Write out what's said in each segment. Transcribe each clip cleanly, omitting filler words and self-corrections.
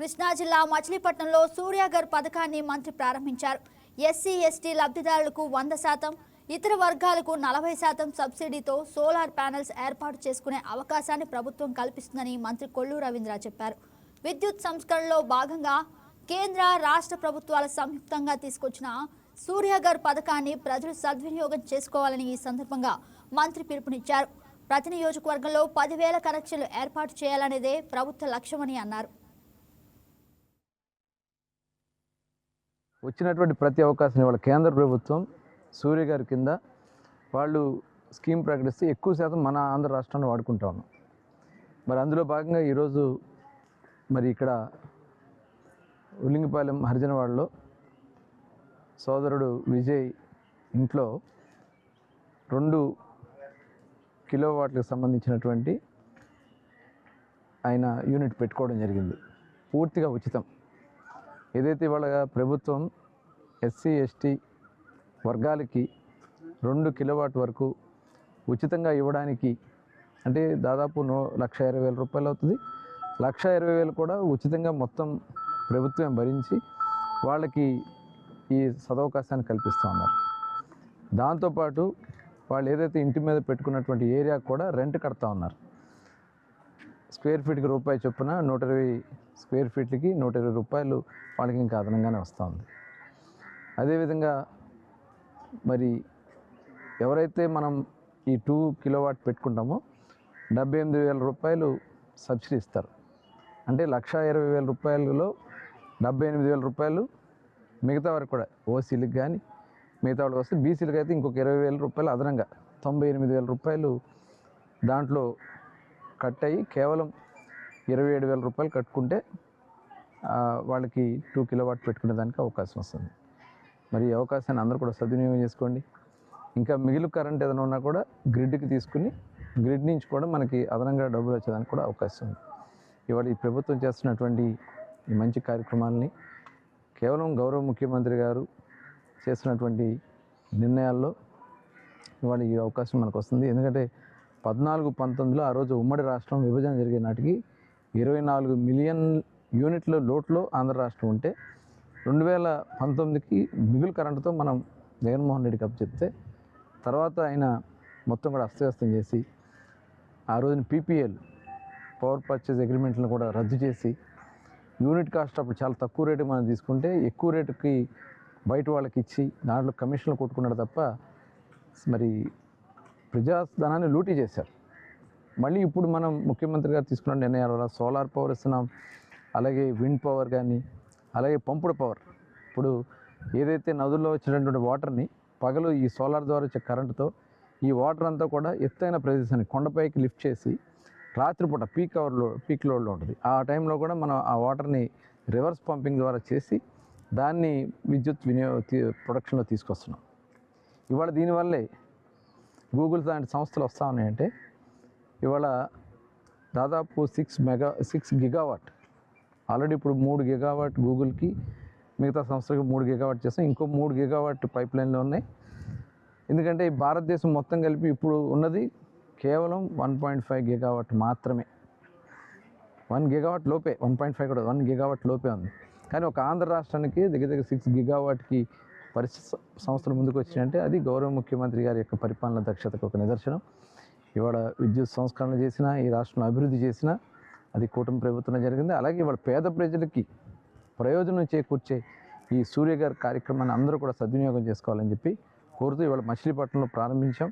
కృష్ణా జిల్లా మచిలీపట్నంలో సూర్యాగర్ పథకాన్ని మంత్రి ప్రారంభించారు. ఎస్సీ ఎస్టీ లబ్ధిదారులకు 100%, ఇతర వర్గాలకు 40% సబ్సిడీతో సోలార్ ప్యానెల్స్ ఏర్పాటు చేసుకునే అవకాశాన్ని ప్రభుత్వం కల్పిస్తుందని మంత్రి కొల్లు రవీంద్ర చెప్పారు. విద్యుత్ సంస్కరణలో భాగంగా కేంద్ర రాష్ట్ర ప్రభుత్వాల సంయుక్తంగా తీసుకొచ్చిన సూర్యాగర్ పథకాన్ని ప్రజలు సద్వినియోగం చేసుకోవాలని ఈ సందర్భంగా మంత్రి పిలుపునిచ్చారు. ప్రతి నియోజకవర్గంలో 10,000 కనెక్షన్లు ఏర్పాటు చేయాలనేదే ప్రభుత్వ లక్ష్యమని అన్నారు. వచ్చినటువంటి ప్రతి అవకాశం వాళ్ళ కేంద్ర ప్రభుత్వం సూర్యగారి కింద వాళ్ళు స్కీమ్ ప్రకటిస్తే ఎక్కువ శాతం మన ఆంధ్ర రాష్ట్రాన్ని వాడుకుంటా ఉన్నాం. మరి అందులో భాగంగా ఈరోజు మరి ఇక్కడ ఉల్లింగిపాలెం హరిజనవాడలో సోదరుడు విజయ్ ఇంట్లో 2 కిలోవాట్లకు సంబంధించినటువంటి ఆయన యూనిట్ పెట్టుకోవడం జరిగింది. పూర్తిగా ఉచితం. ఏదైతే ఇవాళ ప్రభుత్వం ఎస్సీ ఎస్టీ వర్గాలకి 2 కిలోవాట్ వరకు ఉచితంగా ఇవ్వడానికి అంటే దాదాపు 1,20,000 రూపాయలు అవుతుంది. 1,20,000 కూడా ఉచితంగా మొత్తం ప్రభుత్వం భరించి వాళ్ళకి ఈ సదవకాశాన్ని కల్పిస్తూ ఉన్నారు. దాంతోపాటు వాళ్ళు ఏదైతే ఇంటి మీద పెట్టుకున్నటువంటి ఏరియా కూడా రెంట్ కడతా ఉన్నారు. స్క్వేర్ ఫీట్కి రూపాయి చొప్పున 120 స్క్వేర్ ఫీట్లకి 120 రూపాయలు వాళ్ళకి ఇంకా అదనంగానే వస్తూ ఉంది. అదేవిధంగా మరి ఎవరైతే మనం ఈ 2 కిలోవాట్ పెట్టుకుంటామో 78,000 రూపాయలు సబ్సిడీ ఇస్తారు. అంటే 1,20,000 రూపాయలలో 78,000 రూపాయలు మిగతా వారికి కూడా ఓసీలకు కానీ మిగతా వాళ్ళకి వస్తే బీసీలకు అయితే ఇంకొక 20,000 రూపాయలు అదనంగా 98,000 రూపాయలు దాంట్లో కట్ అయ్యి కేవలం 27,000 రూపాయలు కట్టుకుంటే వాళ్ళకి 2 కిలోవాట్ పెట్టుకునే దానికి అవకాశం వస్తుంది. మరి ఈ అవకాశాన్ని అందరూ కూడా సద్వినియోగం చేసుకోండి. ఇంకా మిగిలిన కరెంట్ ఏదైనా ఉన్నా కూడా గ్రిడ్కి తీసుకుని గ్రిడ్ నుంచి కూడా మనకి అదనంగా డబ్బులు వచ్చేదానికి కూడా అవకాశం ఉంది. ఇవాళ ఈ ప్రభుత్వం చేస్తున్నటువంటి ఈ మంచి కార్యక్రమాలని కేవలం గౌరవ ముఖ్యమంత్రి గారు చేస్తున్నటువంటి నిర్ణయాల్లో ఇవాళ ఈ అవకాశం మనకు వస్తుంది. ఎందుకంటే 14-19లో ఆ రోజు ఉమ్మడి రాష్ట్రం విభజన జరిగే నాటికి 24 మిలియన్ యూనిట్ల లోట్లో ఆంధ్ర రాష్ట్రం ఉంటే 2019కి మిగులు కరెంటుతో మనం జగన్మోహన్ రెడ్డికి అప్పచెప్తే తర్వాత ఆయన మొత్తం కూడా అస్తవ్యస్తం చేసి ఆ రోజున పీపీఎల్ పవర్ పర్చేజ్ అగ్రిమెంట్లను కూడా రద్దు చేసి యూనిట్ కాస్ట్ అప్పుడు చాలా తక్కువ రేటు మనం తీసుకుంటే ఎక్కువ రేటుకి బయట వాళ్ళకి ఇచ్చి దాంట్లో కమిషన్లు కొట్టుకున్నాడు తప్ప మరి ప్రజాధనాన్ని లూటీ చేశారు. మళ్ళీ ఇప్పుడు మనం ముఖ్యమంత్రి గారు తీసుకున్న నిర్ణయాల వల్ల సోలార్ పవర్ ఇస్తున్నాం, అలాగే విండ్ పవర్ కానీ అలాగే పంపుడు పవర్. ఇప్పుడు ఏదైతే నదుల్లో వచ్చినటువంటి వాటర్ని పగలు ఈ సోలార్ ద్వారా వచ్చే కరెంటుతో ఈ వాటర్ అంతా కూడా ఎత్తైన ప్రదేశాన్ని కొండపైకి లిఫ్ట్ చేసి రాత్రిపూట పీక్ లోడ్లో ఉంటుంది. ఆ టైంలో కూడా మనం ఆ వాటర్ని రివర్స్ పంపింగ్ ద్వారా చేసి దాన్ని విద్యుత్ ప్రొడక్షన్లో తీసుకొస్తున్నాం. ఇవాళ దీనివల్లే గూగుల్ లాంటి సంస్థలు వస్తూ ఉన్నాయంటే ఇవాళ దాదాపు 6 గిగావాట్ ఆల్రెడీ ఇప్పుడు 3 గిగావాట్ గూగుల్కి మిగతా సంస్థలకు 3 గిగావాట్ చేస్తాం. ఇంకో 3 గిగావాట్ పైప్ లైన్లో ఉన్నాయి. ఎందుకంటే భారతదేశం మొత్తం కలిపి ఇప్పుడు ఉన్నది కేవలం 1.5 గిగావాట్ మాత్రమే. 1 గిగావాట్ లోపే, 1.5 కూడా 1 గిగావాట్ లోపే ఉంది. కానీ ఒక ఆంధ్ర రాష్ట్రానికి దగ్గర 6 గిగావాట్కి సంస్థలు ముందుకు వచ్చినాయంటే అది గౌరవ ముఖ్యమంత్రి గారి యొక్క పరిపాలన దక్షతకు ఒక నిదర్శనం. ఇవాళ విద్యుత్ సంస్కరణ చేసినా ఈ రాష్ట్రంలో అభివృద్ధి చేసినా అది కూటమి ప్రభుత్వం జరిగింది. అలాగే ఇవాళ పేద ప్రజలకి ప్రయోజనం చేకూర్చే ఈ సూర్యగారి కార్యక్రమాన్ని అందరూ కూడా సద్వినియోగం చేసుకోవాలని చెప్పి కోరుతూ ఇవాళ మచిలీపట్నంలో ప్రారంభించాం.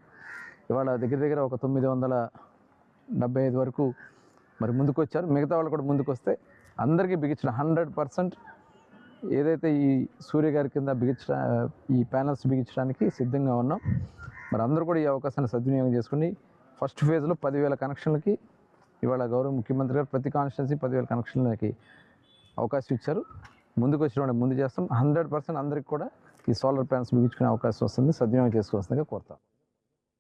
ఇవాళ దగ్గర ఒక 975 వరకు మరి ముందుకు వచ్చారు. మిగతా వాళ్ళు కూడా ముందుకు వస్తే అందరికీ బిగించిన 100% ఏదైతే ఈ సూర్యగారి కింద ఈ ప్యానల్స్ బిగించడానికి సిద్ధంగా ఉన్నాం. మరి అందరూ కూడా ఈ అవకాశాన్ని సద్వినియోగం చేసుకుని ఫస్ట్ ఫేజ్లో 10,000 కనెక్షన్లకి ఇవాళ గౌరవ ముఖ్యమంత్రి గారు ప్రతి కాన్స్టిట్యున్సీ 10,000 కనెక్షన్లకి అవకాశం ఇచ్చారు. ముందుకు వచ్చిన వాళ్ళు ముందు చేస్తాం. 100% అందరికి కూడా ఈ సోలార్ ప్యానల్స్ బిగించుకునే అవకాశం వస్తుంది. సద్వినియోగం చేసుకోవాల్సిందిగా కోరుతాం.